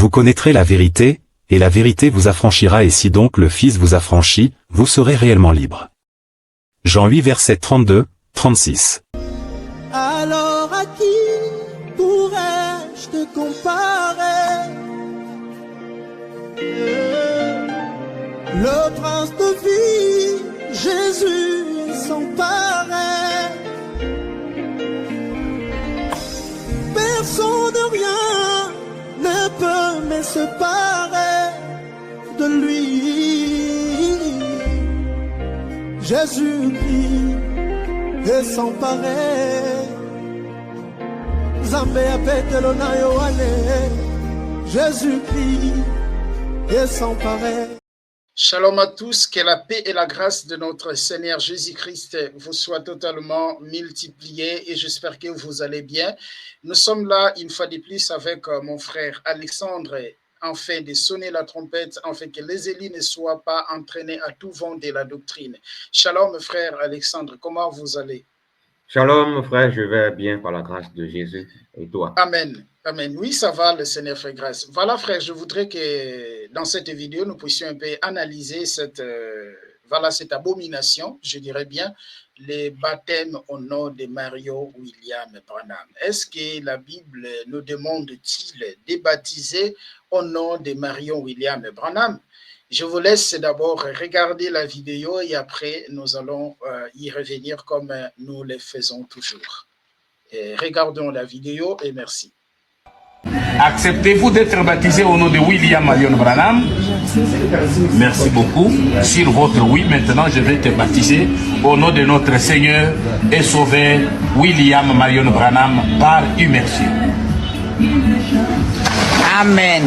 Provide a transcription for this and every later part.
Vous connaîtrez la vérité, et la vérité vous affranchira, et si donc le Fils vous affranchit, vous serez réellement libre. Jean 8 versets 32, 36. Alors à qui pourrais-je te comparer? Le prince de vie, Jésus sans pareil. Personne de rien ne peut me séparer de lui. Jésus-Christ est sans pareil. Zambé apetelo na Yohane. Jésus-Christ est sans pareil. Shalom à tous, que la paix et la grâce de notre Seigneur Jésus-Christ vous soient totalement multipliées et j'espère que vous allez bien. Nous sommes là une fois de plus avec mon frère Alexandre, afin de sonner la trompette, afin que les élus ne soient pas entraînés à tout vent de la doctrine. Shalom frère Alexandre, comment vous allez? Shalom frère, je vais bien par la grâce de Jésus. Et toi? Amen. Amen. Oui, ça va, le Seigneur fait grâce. Voilà, frère, je voudrais que dans cette vidéo, nous puissions un peu analyser cette abomination, je dirais bien, les baptêmes au nom de Mario William Branham. Est-ce que la Bible nous demande-t-il de baptiser au nom de Mario William Branham? Je vous laisse d'abord regarder la vidéo et après, nous allons y revenir comme nous le faisons toujours. Regardons la vidéo et merci. Acceptez-vous d'être baptisé au nom de William Marion Branham? Merci beaucoup. Sur votre oui, maintenant je vais te baptiser au nom de notre Seigneur et Sauveur William Marion Branham par immersion. Amen.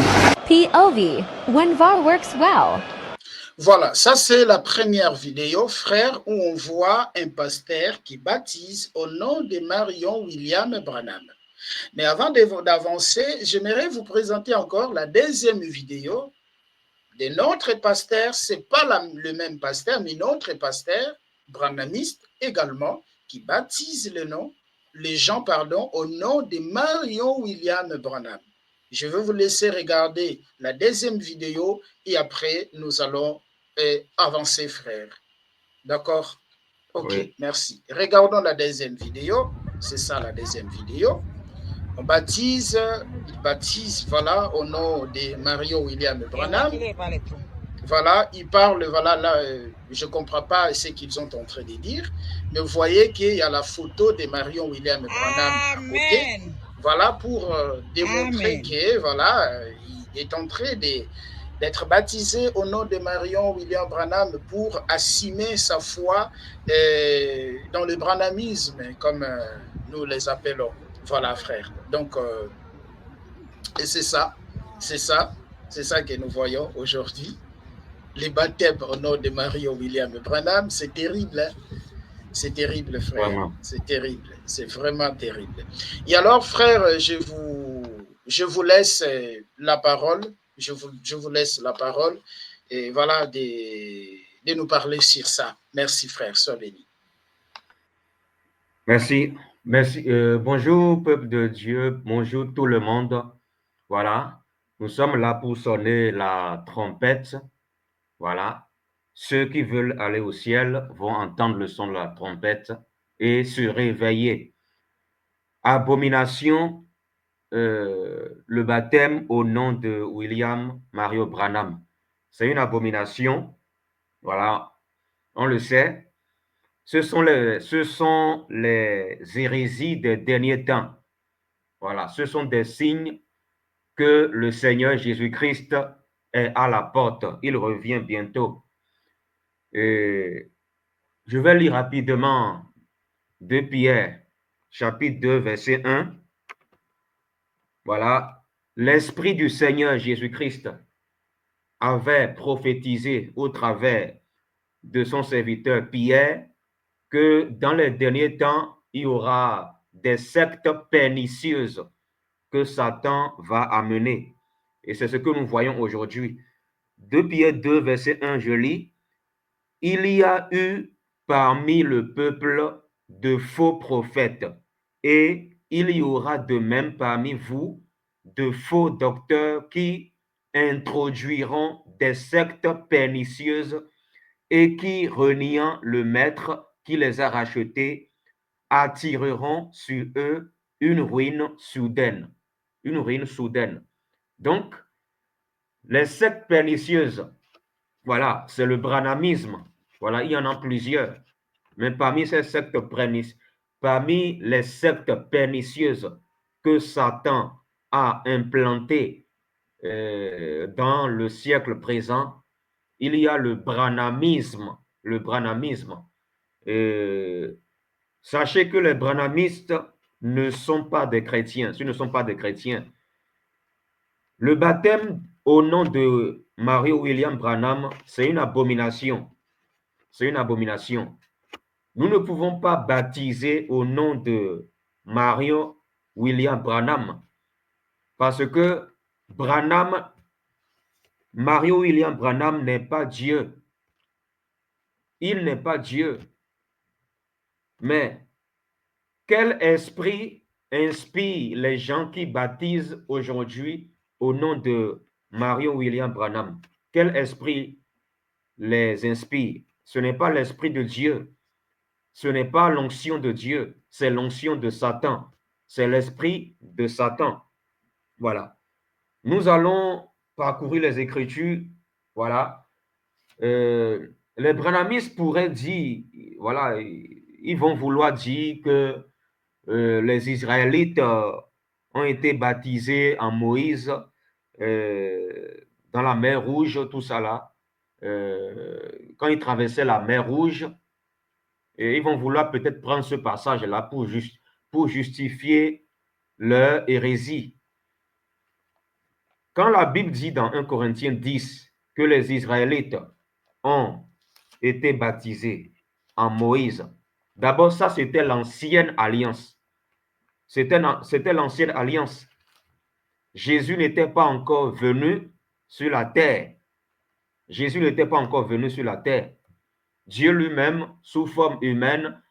POV, when VAR works well. Voilà, ça c'est la première vidéo, frère, où on voit un pasteur qui baptise au nom de Marion William Branham. Mais avant d'avancer, j'aimerais vous présenter encore la deuxième vidéo de notre pasteur. Ce n'est pas le même pasteur, mais notre pasteur, branhamiste également, qui baptise les gens au nom de Marion William Branham. Je vais vous laisser regarder la deuxième vidéo et après, nous allons avancer, frère. D'accord? Ok, oui. Merci. Regardons la deuxième vidéo. C'est ça, la deuxième vidéo. On baptise, il baptise, voilà, au nom de Mario William Branham. Voilà, il parle, voilà, là, je ne comprends pas ce qu'ils sont en train de dire, mais vous voyez qu'il y a la photo de Mario William Branham à côté. Voilà, pour démontrer que, voilà, il est en train d'être baptisé au nom de Marion William Branham pour assumer sa foi dans le branhamisme, comme nous les appelons. Voilà, frère. Donc, et c'est ça que nous voyons aujourd'hui. Les baptêmes au nom de Mario William Branham, c'est terrible, hein? C'est terrible, frère. Vraiment. C'est terrible. C'est vraiment terrible. Et alors, frère, je vous laisse la parole. Je vous laisse la parole. Et voilà, de nous parler sur ça. Merci, frère. Sois béni. Merci. Merci. Bonjour, peuple de Dieu. Bonjour, tout le monde. Voilà. Nous sommes là pour sonner la trompette. Voilà. Ceux qui veulent aller au ciel vont entendre le son de la trompette et se réveiller. Abomination, le baptême au nom de William Mario Branham. C'est une abomination. Voilà. On le sait. Ce sont les hérésies des derniers temps. Voilà, ce sont des signes que le Seigneur Jésus-Christ est à la porte. Il revient bientôt. Et je vais lire rapidement 2 Pierre, chapitre 2, verset 1. Voilà, l'Esprit du Seigneur Jésus-Christ avait prophétisé au travers de son serviteur Pierre que dans les derniers temps, il y aura des sectes pernicieuses que Satan va amener. Et c'est ce que nous voyons aujourd'hui. 2 Pierre 2, verset 1, je lis. Il y a eu parmi le peuple de faux prophètes, et il y aura de même parmi vous de faux docteurs qui introduiront des sectes pernicieuses et qui, reniant le maître qui les a rachetés, attireront sur eux une ruine soudaine. Une ruine soudaine. Donc, les sectes pernicieuses, voilà, c'est le branhamisme. Voilà, il y en a plusieurs. Mais parmi ces sectes pernicieuses, parmi les sectes pernicieuses que Satan a implantées dans le siècle présent, il y a le branhamisme. Le branhamisme. Sachez que les branhamistes ne sont pas des chrétiens. Ce ne sont pas des chrétiens. Le baptême au nom de Mario William Branham, c'est une abomination. C'est une abomination. Nous ne pouvons pas baptiser au nom de Mario William Branham parce que Mario William Branham n'est pas Dieu. Il n'est pas Dieu. Mais quel esprit inspire les gens qui baptisent aujourd'hui au nom de Mario William Branham? Quel esprit les inspire? Ce n'est pas l'esprit de Dieu. Ce n'est pas l'onction de Dieu, c'est l'onction de Satan. C'est l'esprit de Satan. Voilà. Nous allons parcourir les Écritures. Voilà. Les branhamistes pourraient dire, voilà, ils vont vouloir dire que les Israélites ont été baptisés en Moïse dans la mer Rouge, tout ça là. Quand ils traversaient la mer Rouge, et ils vont vouloir peut-être prendre ce passage-là pour justifier leur hérésie. Quand la Bible dit dans 1 Corinthiens 10 que les Israélites ont été baptisés en Moïse, d'abord ça c'était l'ancienne alliance. C'était l'ancienne alliance. Jésus n'était pas encore venu sur la terre. Jésus n'était pas encore venu sur la terre. Dieu lui-même, sous forme humaine,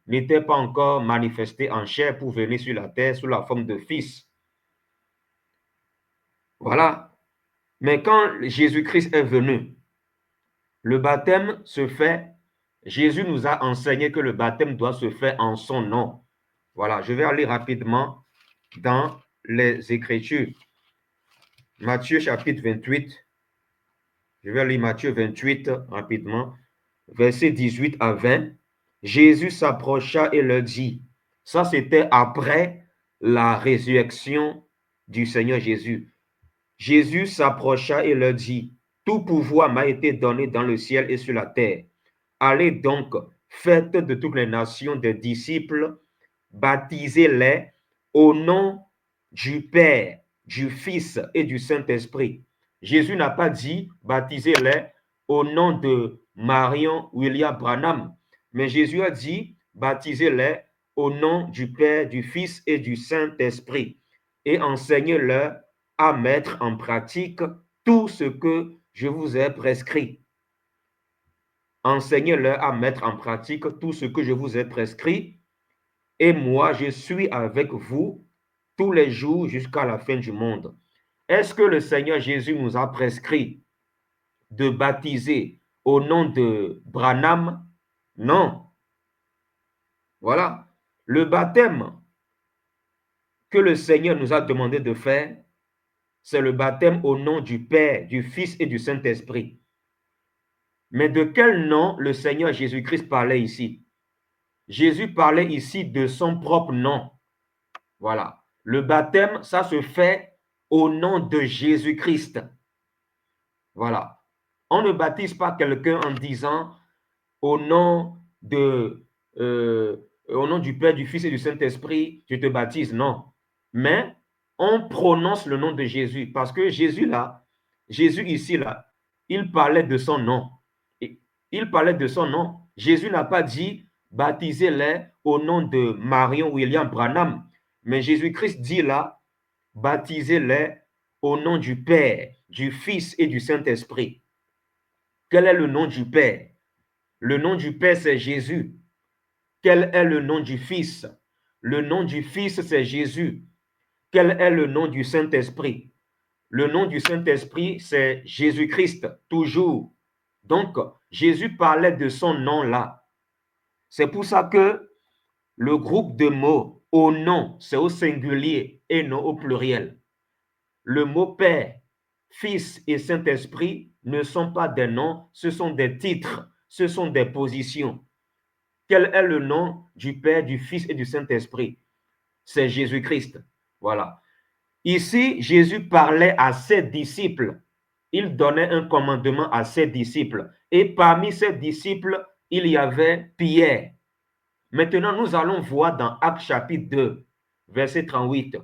n'était pas encore manifesté en chair pour venir sur la terre sous la forme de fils. Voilà. Mais quand Jésus-Christ est venu, le baptême se fait, Jésus nous a enseigné que le baptême doit se faire en son nom. Voilà, je vais aller rapidement dans les Écritures. Matthieu chapitre 28. Je vais lire Matthieu 28 rapidement. Versets 18 à 20, Jésus s'approcha et leur dit, ça c'était après la résurrection du Seigneur Jésus. Jésus s'approcha et leur dit, tout pouvoir m'a été donné dans le ciel et sur la terre. Allez donc, faites de toutes les nations des disciples, baptisez-les au nom du Père, du Fils et du Saint-Esprit. Jésus n'a pas dit, baptisez-les au nom de Marion William Branham. Mais Jésus a dit, baptisez-les au nom du Père, du Fils et du Saint-Esprit et enseignez-leur à mettre en pratique tout ce que je vous ai prescrit. Enseignez-leur à mettre en pratique tout ce que je vous ai prescrit et moi, je suis avec vous tous les jours jusqu'à la fin du monde. Est-ce que le Seigneur Jésus nous a prescrit de baptiser au nom de Branham? Non. Voilà. Le baptême que le Seigneur nous a demandé de faire, c'est le baptême au nom du Père, du Fils et du Saint-Esprit. Mais de quel nom le Seigneur Jésus-Christ parlait ici? Jésus parlait ici de son propre nom. Voilà. Le baptême, ça se fait au nom de Jésus-Christ. Voilà. On ne baptise pas quelqu'un en disant au nom du Père, du Fils et du Saint-Esprit, je te baptise. Non. Mais on prononce le nom de Jésus parce que Jésus ici, il parlait de son nom. Il parlait de son nom. Jésus n'a pas dit baptisez-les au nom de Marion William Branham. Mais Jésus-Christ dit là, baptisez-les au nom du Père, du Fils et du Saint-Esprit. Quel est le nom du Père? Le nom du Père, c'est Jésus. Quel est le nom du Fils? Le nom du Fils, c'est Jésus. Quel est le nom du Saint-Esprit? Le nom du Saint-Esprit, c'est Jésus-Christ, toujours. Donc, Jésus parlait de son nom-là. C'est pour ça que le groupe de mots au nom, c'est au singulier et non au pluriel. Le mot Père, Fils et Saint-Esprit ne sont pas des noms, ce sont des titres, ce sont des positions. Quel est le nom du Père, du Fils et du Saint-Esprit? C'est Jésus-Christ. Voilà. Ici, Jésus parlait à ses disciples. Il donnait un commandement à ses disciples. Et parmi ses disciples, il y avait Pierre. Maintenant, nous allons voir dans Actes chapitre 2, verset 38,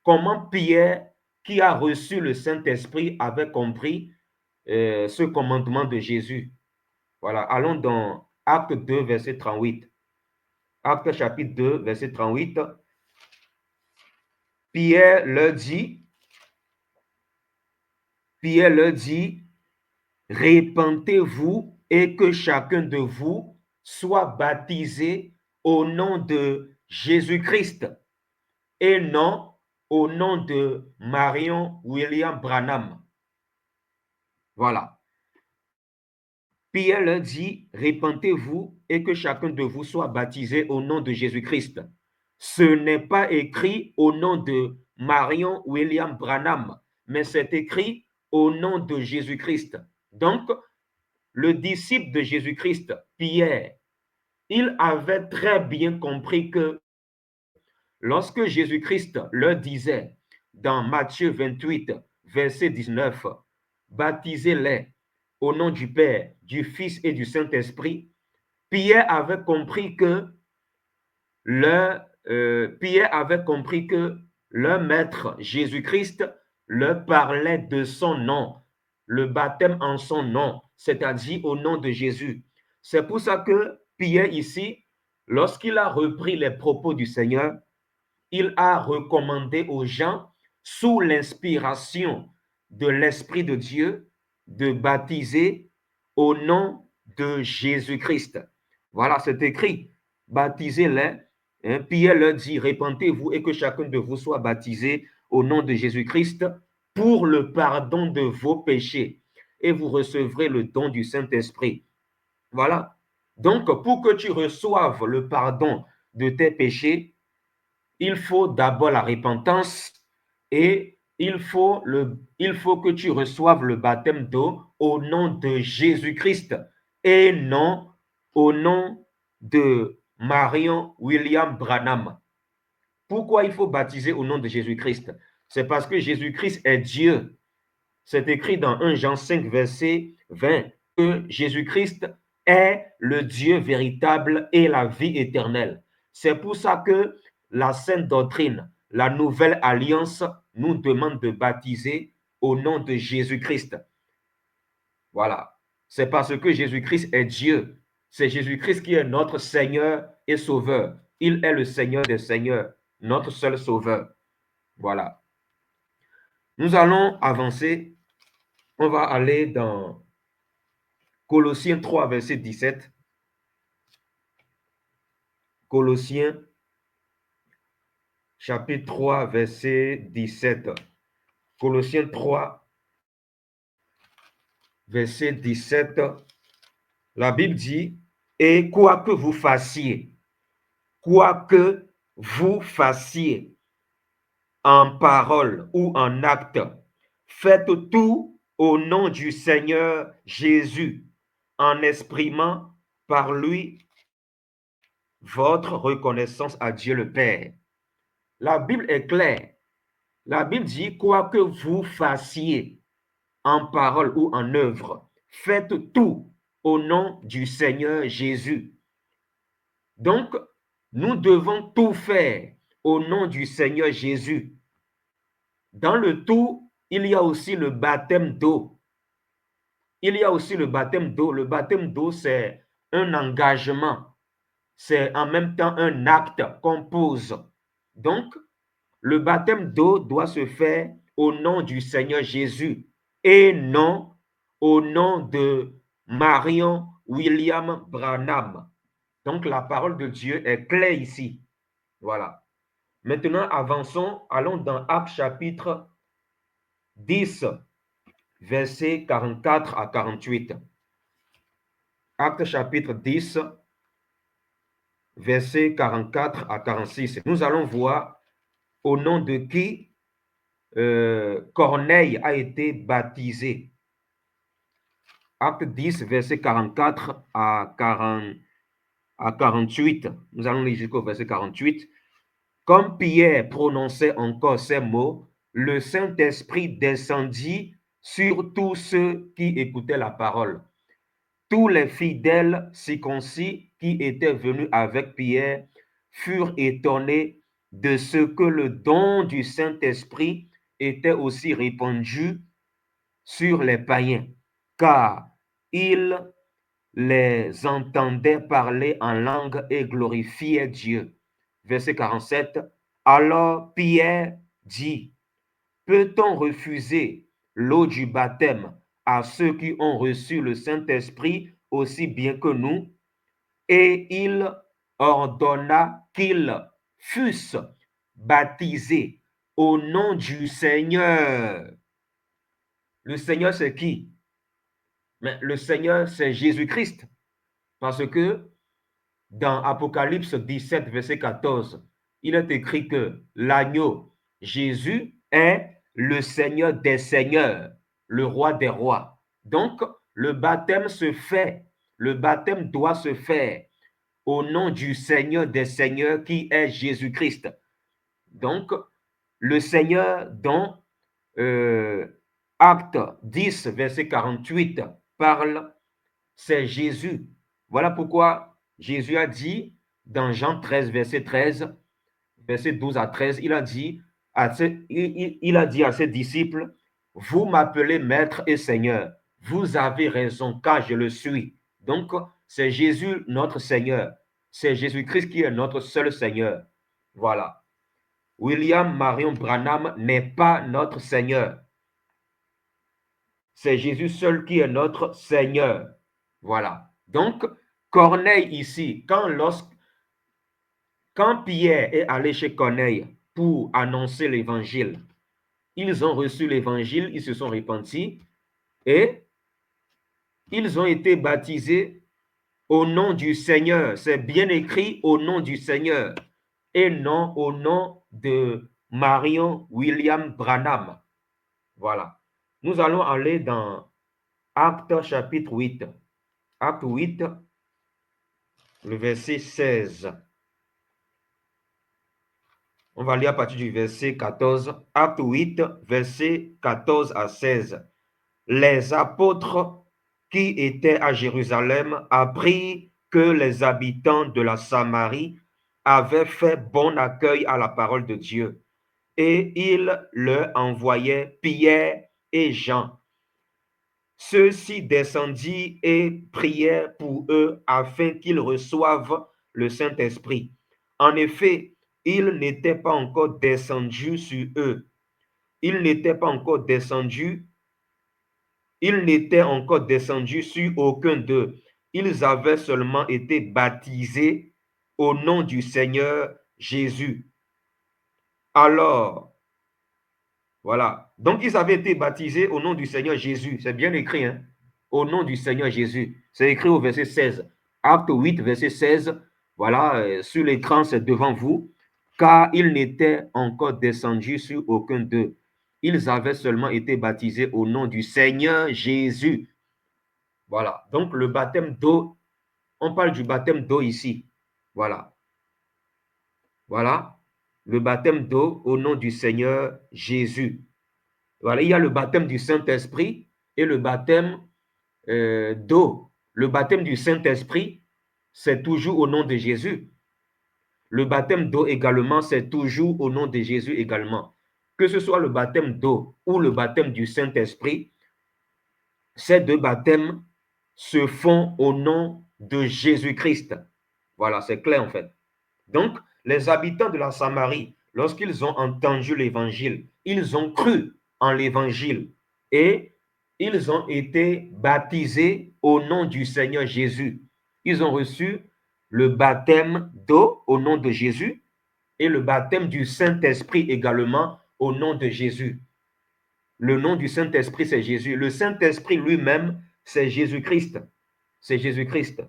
comment Pierre, qui a reçu le Saint-Esprit, avait compris ce commandement de Jésus. Voilà, allons dans Acte 2, verset 38. Acte chapitre 2, verset 38. Pierre leur dit, répentez-vous et que chacun de vous soit baptisé au nom de Jésus-Christ et non au nom de Marion William Branham. Voilà. Pierre leur dit, répentez-vous et que chacun de vous soit baptisé au nom de Jésus-Christ. Ce n'est pas écrit au nom de Marion William Branham, mais c'est écrit au nom de Jésus-Christ. Donc, le disciple de Jésus-Christ, Pierre, il avait très bien compris que lorsque Jésus-Christ leur disait dans Matthieu 28, verset 19, baptisez-les au nom du Père, du Fils et du Saint-Esprit, Pierre avait compris que leur maître Jésus-Christ leur parlait de son nom, le baptême en son nom, c'est-à-dire au nom de Jésus. C'est pour ça que Pierre ici, lorsqu'il a repris les propos du Seigneur, il a recommandé aux gens, sous l'inspiration de l'Esprit de Dieu, de baptiser au nom de Jésus-Christ. Voilà, c'est écrit, baptisez-les. Pierre leur dit, répentez-vous et que chacun de vous soit baptisé au nom de Jésus-Christ pour le pardon de vos péchés et vous recevrez le don du Saint-Esprit. Voilà. Donc, pour que tu reçoives le pardon de tes péchés, il faut d'abord la repentance et il faut que tu reçoives le baptême d'eau au nom de Jésus-Christ et non au nom de Marion William Branham. Pourquoi il faut baptiser au nom de Jésus-Christ? C'est parce que Jésus-Christ est Dieu. C'est écrit dans 1 Jean 5, verset 20, que Jésus-Christ est le Dieu véritable et la vie éternelle. C'est pour ça que la Sainte Doctrine, la Nouvelle Alliance, nous demande de baptiser au nom de Jésus-Christ. Voilà. C'est parce que Jésus-Christ est Dieu. C'est Jésus-Christ qui est notre Seigneur et Sauveur. Il est le Seigneur des Seigneurs, notre seul Sauveur. Voilà. Nous allons avancer. On va aller dans Colossiens 3, verset 17. Colossiens, chapitre 3, verset 17. Colossiens 3, verset 17. La Bible dit, et quoi que vous fassiez en parole ou en acte, faites tout au nom du Seigneur Jésus, en exprimant par lui votre reconnaissance à Dieu le Père. La Bible est claire. La Bible dit, quoi que vous fassiez en parole ou en œuvre, faites tout au nom du Seigneur Jésus. Donc, nous devons tout faire au nom du Seigneur Jésus. Dans le tout, il y a aussi le baptême d'eau. Le baptême d'eau, c'est un engagement. C'est en même temps un acte qu'on pose. Donc, le baptême d'eau doit se faire au nom du Seigneur Jésus et non au nom de Marion William Branham. Donc, la parole de Dieu est claire ici. Voilà. Maintenant, avançons, allons dans Actes chapitre 10, versets 44 à 48. Actes chapitre 10, versets 44 à 46. Nous allons voir au nom de qui Corneille a été baptisé. Acte 10, verset 44 à 48. Nous allons lire jusqu'au verset 48. Comme Pierre prononçait encore ces mots, le Saint-Esprit descendit sur tous ceux qui écoutaient la parole. Tous les fidèles circoncis qui étaient venus avec Pierre furent étonnés de ce que le don du Saint-Esprit était aussi répandu sur les païens, car ils les entendaient parler en langue et glorifiaient Dieu. Verset 47. Alors Pierre dit, peut-on refuser l'eau du baptême à ceux qui ont reçu le Saint-Esprit aussi bien que nous? Et il ordonna qu'ils fussent baptisés au nom du Seigneur. Le Seigneur, c'est qui? Mais le Seigneur, c'est Jésus-Christ. Parce que dans Apocalypse 17, verset 14, il est écrit que l'agneau, Jésus, est le Seigneur des seigneurs, le roi des rois. Donc, le baptême se fait, le baptême doit se faire au nom du Seigneur des seigneurs qui est Jésus-Christ. Donc, le Seigneur dont Acte 10, verset 48 parle, c'est Jésus. Voilà pourquoi Jésus a dit dans Jean 13, verset 13, verset 12 à 13, il a dit à ses disciples, vous m'appelez maître et seigneur. Vous avez raison car je le suis. Donc, c'est Jésus notre Seigneur. C'est Jésus-Christ qui est notre seul Seigneur. Voilà. William Marion Branham n'est pas notre Seigneur. C'est Jésus seul qui est notre Seigneur. Voilà. Donc, Corneille ici, quand Pierre est allé chez Corneille pour annoncer l'évangile, ils ont reçu l'évangile, ils se sont repentis et ils ont été baptisés au nom du Seigneur. C'est bien écrit au nom du Seigneur et non au nom de Marion William Branham. Voilà. Nous allons aller dans Actes chapitre 8. Acte 8, le verset 16. On va lire à partir du verset 14. Acte 8, verset 14 à 16. Les apôtres qui étaient à Jérusalem apprirent que les habitants de la Samarie avaient fait bon accueil à la parole de Dieu. Et ils leur envoyaient Pierre et Jean. Ceux-ci descendirent et prièrent pour eux afin qu'ils reçoivent le Saint-Esprit. En effet, il n'était pas encore descendu sur eux. Il n'était encore descendu sur aucun d'eux. Ils avaient seulement été baptisés au nom du Seigneur Jésus. Alors, voilà. Donc, ils avaient été baptisés au nom du Seigneur Jésus. C'est bien écrit, hein? Au nom du Seigneur Jésus. C'est écrit au verset 16. Acte 8, verset 16. Voilà, sur l'écran, c'est devant vous. Car il n'était encore descendu sur aucun d'eux. Ils avaient seulement été baptisés au nom du Seigneur Jésus. Voilà. Donc, le baptême d'eau, on parle du baptême d'eau ici. Voilà. Voilà. Le baptême d'eau au nom du Seigneur Jésus. Voilà, il y a le baptême du Saint-Esprit et le baptême d'eau. Le baptême du Saint-Esprit, c'est toujours au nom de Jésus. Le baptême d'eau également, c'est toujours au nom de Jésus également. Que ce soit le baptême d'eau ou le baptême du Saint-Esprit, ces deux baptêmes se font au nom de Jésus-Christ. Voilà, c'est clair en fait. Donc, les habitants de la Samarie, lorsqu'ils ont entendu l'évangile, ils ont cru en l'évangile et ils ont été baptisés au nom du Seigneur Jésus. Ils ont reçu le baptême d'eau au nom de Jésus et le baptême du Saint-Esprit également au nom de Jésus. Le nom du Saint-Esprit, c'est Jésus. Le Saint-Esprit lui-même, c'est Jésus-Christ. C'est Jésus-Christ.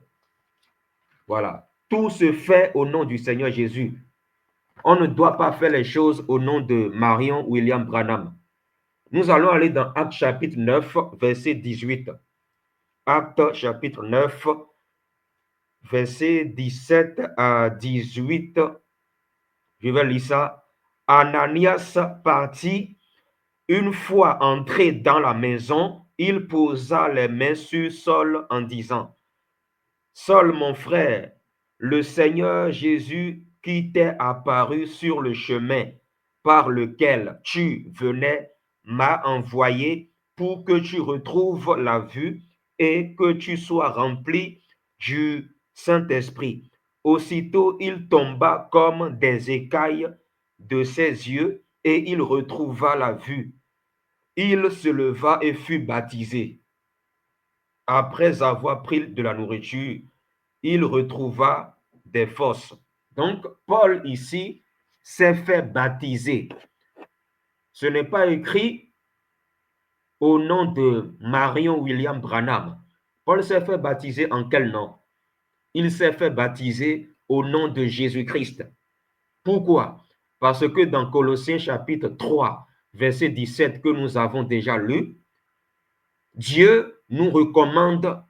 Voilà. Tout se fait au nom du Seigneur Jésus. On ne doit pas faire les choses au nom de Marion William Branham. Nous allons aller dans Actes chapitre 9, verset 18. Actes chapitre 9, verset 17 à 18. Je vais lire ça. Ananias partit. Une fois entré dans la maison, il posa les mains sur Saul en disant, « Saul, mon frère, le Seigneur Jésus qui t'est apparu sur le chemin par lequel tu venais m'a envoyé pour que tu retrouves la vue et que tu sois rempli du Saint-Esprit. » Aussitôt, il tomba comme des écailles de ses yeux et il retrouva la vue. Il se leva et fut baptisé. Après avoir pris de la nourriture, il retrouva des forces. Donc, Paul ici s'est fait baptiser. Ce n'est pas écrit au nom de Marion William Branham. Paul s'est fait baptiser en quel nom? Il s'est fait baptiser au nom de Jésus-Christ. Pourquoi? Parce que dans Colossiens chapitre 3, verset 17 que nous avons déjà lu, Dieu nous recommande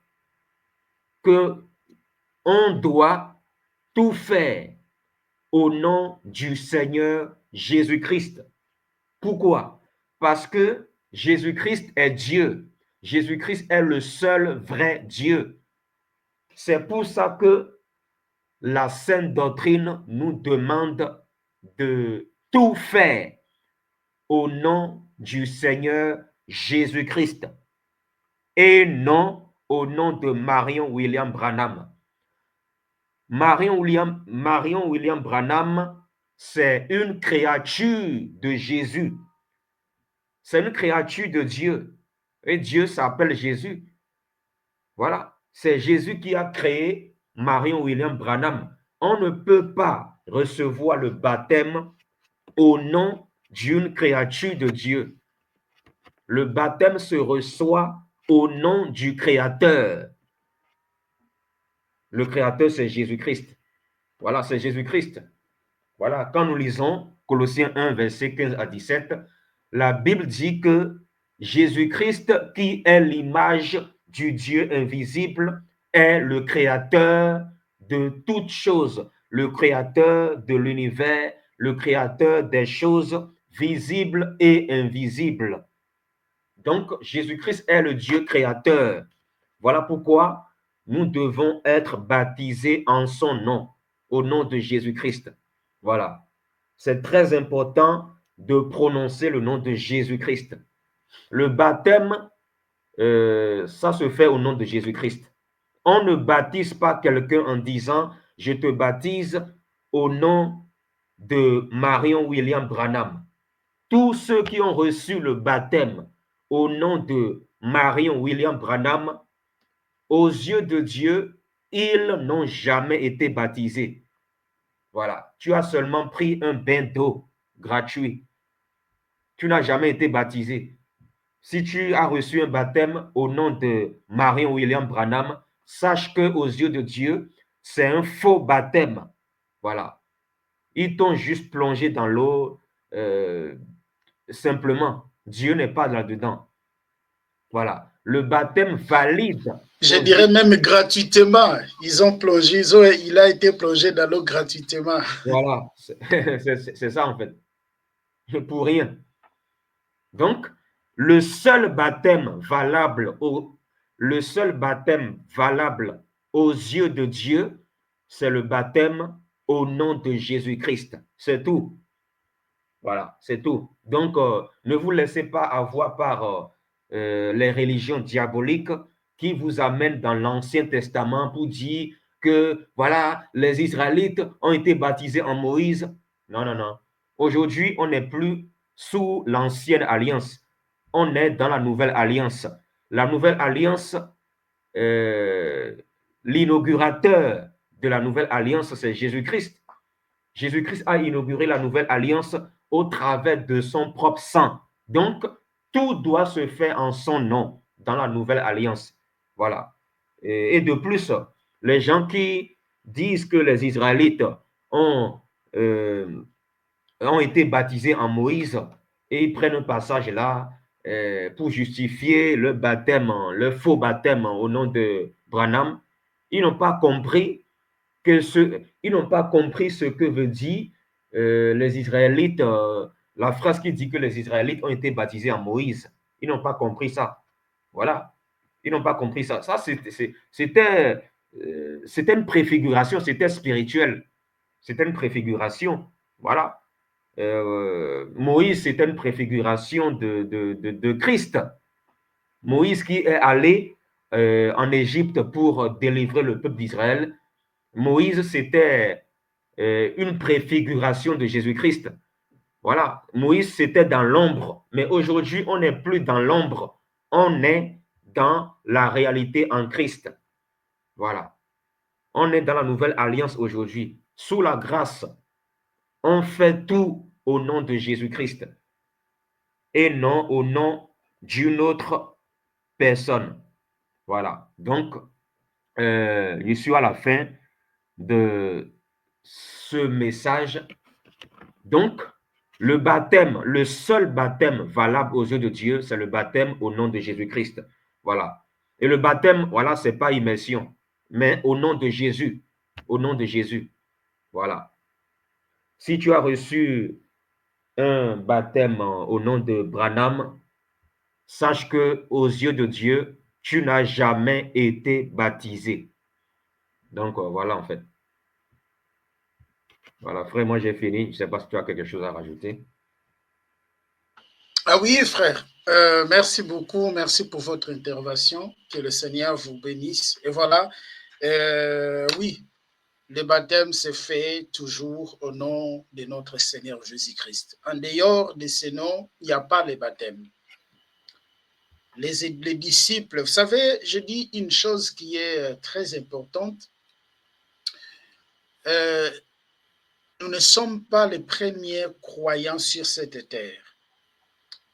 que on doit tout faire au nom du Seigneur Jésus-Christ. Pourquoi? Parce que Jésus-Christ est Dieu. Jésus-Christ est le seul vrai Dieu. C'est pour ça que la Sainte Doctrine nous demande de tout faire au nom du Seigneur Jésus-Christ et non au nom de Marion William Branham. Marion William Branham, c'est une créature de Jésus. C'est une créature de Dieu. Et Dieu s'appelle Jésus. Voilà. C'est Jésus qui a créé Marion William Branham. On ne peut pas recevoir le baptême au nom d'une créature de Dieu. Le baptême se reçoit au nom du Créateur. Le Créateur, c'est Jésus-Christ. Voilà, c'est Jésus-Christ. Voilà, quand nous lisons Colossiens 1, verset 15 à 17, la Bible dit que Jésus-Christ, qui est l'image du Dieu invisible, est le Créateur de toutes choses, le Créateur de l'univers, le Créateur des choses visibles et invisibles. Donc, Jésus-Christ est le Dieu créateur. Voilà pourquoi nous devons être baptisés en son nom, au nom de Jésus-Christ. Voilà. C'est très important de prononcer le nom de Jésus-Christ. Le baptême, ça se fait au nom de Jésus-Christ. On ne baptise pas quelqu'un en disant « Je te baptise au nom de Marion William Branham ». Tous ceux qui ont reçu le baptême au nom de Marion William Branham, aux yeux de Dieu, ils n'ont jamais été baptisés. Voilà. Tu as seulement pris un bain d'eau gratuit. Tu n'as jamais été baptisé. Si tu as reçu un baptême au nom de Marion William Branham, sache qu'aux yeux de Dieu, c'est un faux baptême. Voilà. Ils t'ont juste plongé dans l'eau simplement. Dieu n'est pas là-dedans. Voilà. Le baptême valide. Je dirais même gratuitement. Ils ont plongé, il a été plongé dans l'eau gratuitement. Voilà. C'est ça en fait. Pour rien. Donc, le seul baptême valable aux yeux de Dieu, c'est le baptême au nom de Jésus-Christ. C'est tout. Voilà, c'est tout. Donc, ne vous laissez pas avoir par les religions diaboliques qui vous amènent dans l'Ancien Testament pour dire que, voilà, les Israélites ont été baptisés en Moïse. Non, non, non. Aujourd'hui, on n'est plus sous l'ancienne alliance. On est dans la nouvelle alliance. La nouvelle alliance, l'inaugurateur de la nouvelle alliance, c'est Jésus-Christ. Jésus-Christ a inauguré la nouvelle alliance au travers de son propre sang. Donc, tout doit se faire en son nom dans la nouvelle alliance. Voilà. Et de plus, les gens qui disent que les Israélites ont, ont été baptisés en Moïse et ils prennent un passage là pour justifier le baptême, le faux baptême au nom de Branham, ils n'ont pas compris ils n'ont pas compris ce que veut dire les Israélites, la phrase qui dit que les Israélites ont été baptisés en Moïse. Ils n'ont pas compris ça. Voilà. Ils n'ont pas compris ça. Ça, c'était une préfiguration, c'était spirituel. C'était une préfiguration. Voilà. Moïse, c'était une préfiguration de Christ. Moïse qui est allé en Égypte pour délivrer le peuple d'Israël. Moïse, c'était une préfiguration de Jésus-Christ. Voilà, Moïse, c'était dans l'ombre, mais aujourd'hui, on n'est plus dans l'ombre, on est dans la réalité en Christ. Voilà, on est dans la nouvelle alliance aujourd'hui. Sous la grâce, on fait tout au nom de Jésus-Christ et non au nom d'une autre personne. Voilà, donc, je suis à la fin de ce message. Donc, le baptême, le seul baptême valable aux yeux de Dieu, c'est le baptême au nom de Jésus-Christ. Voilà. Et le baptême, voilà, c'est pas immersion, mais au nom de Jésus. Au nom de Jésus. Voilà. Si tu as reçu un baptême au nom de Branham, sache que aux yeux de Dieu, tu n'as jamais été baptisé. Donc, voilà, en fait. Voilà, frère, moi j'ai fini. Je ne sais pas si tu as quelque chose à rajouter. Ah oui, frère. Merci beaucoup. Merci pour votre intervention. Que le Seigneur vous bénisse. Et voilà, oui, le baptême se fait toujours au nom de notre Seigneur Jésus-Christ. En dehors de ce nom, il n'y a pas le baptême. Les disciples, vous savez, je dis une chose qui est très importante. Nous ne sommes pas les premiers croyants sur cette terre.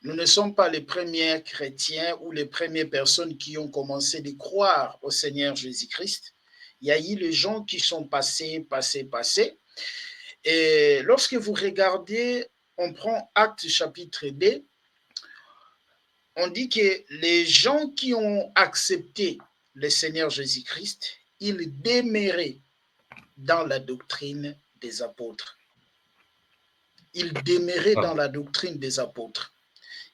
Nous ne sommes pas les premiers chrétiens ou les premières personnes qui ont commencé de croire au Seigneur Jésus-Christ. Il y a eu les gens qui sont passés. Et lorsque vous regardez, on prend Actes chapitre 2, on dit que les gens qui ont accepté le Seigneur Jésus-Christ, ils demeuraient dans la doctrine des apôtres. Ils demeuraient dans la doctrine des apôtres.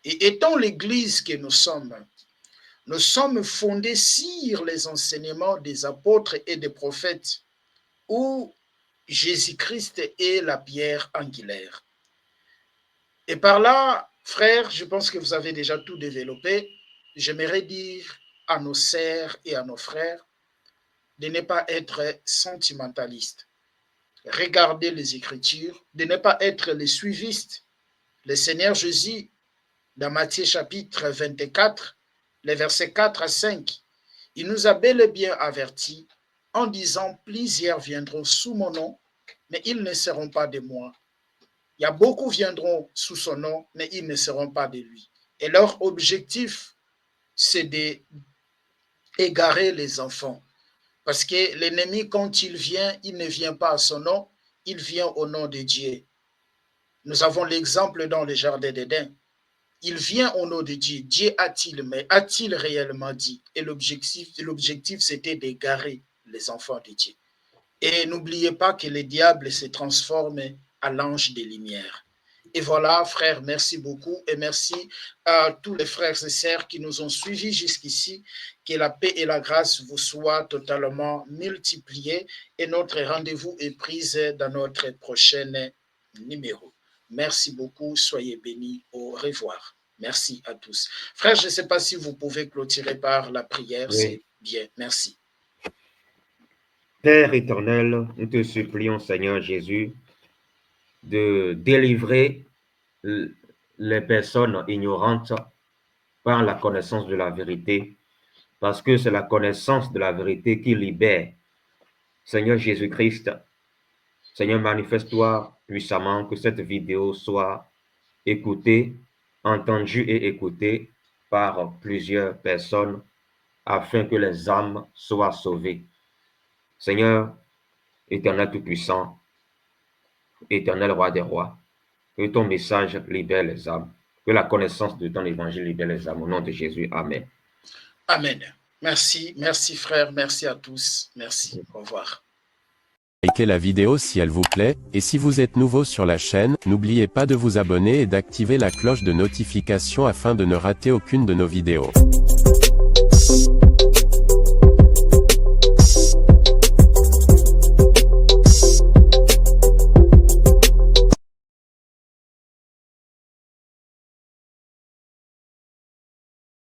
Et étant l'Église que nous sommes fondés sur les enseignements des apôtres et des prophètes, où Jésus-Christ est la pierre angulaire. Et par là, frères, je pense que vous avez déjà tout développé. J'aimerais dire à nos sœurs et à nos frères de ne pas être sentimentalistes. Regardez les Écritures, de ne pas être les suivistes. Le Seigneur Jésus, dans Matthieu chapitre 24, les versets 4 à 5, il nous a bel et bien avertis en disant « Plusieurs viendront sous mon nom, mais ils ne seront pas de moi. Il y a beaucoup viendront sous son nom, mais ils ne seront pas de lui. » Et leur objectif, c'est d'égarer les enfants. Parce que l'ennemi, quand il vient, il ne vient pas à son nom, il vient au nom de Dieu. Nous avons l'exemple dans le jardin d'Éden. Il vient au nom de Dieu. Dieu a-t-il réellement dit? Et l'objectif, c'était d'égarer les enfants de Dieu. Et n'oubliez pas que le diable se transforme à l'ange des lumières. Et voilà, frères, merci beaucoup et merci à tous les frères et sœurs qui nous ont suivis jusqu'ici. Que la paix et la grâce vous soient totalement multipliées et notre rendez-vous est pris dans notre prochain numéro. Merci beaucoup, soyez bénis, au revoir. Merci à tous. Frère, je ne sais pas si vous pouvez clôturer par la prière, oui. C'est bien, merci. Père éternel, nous te supplions, Seigneur Jésus, de délivrer les personnes ignorantes par la connaissance de la vérité, parce que c'est la connaissance de la vérité qui libère. Seigneur Jésus-Christ, Seigneur, manifeste-toi puissamment, que cette vidéo soit écoutée, entendue et écoutée par plusieurs personnes afin que les âmes soient sauvées. Seigneur, Éternel Tout-Puissant, Éternel Roi des Rois, que ton message libère les âmes, que la connaissance de ton évangile libère les âmes. Au nom de Jésus, Amen. Amen. Merci, merci frère, merci à tous, merci, au revoir. Likez la vidéo si elle vous plaît, et si vous êtes nouveau sur la chaîne, n'oubliez pas de vous abonner et d'activer la cloche de notification afin de ne rater aucune de nos vidéos.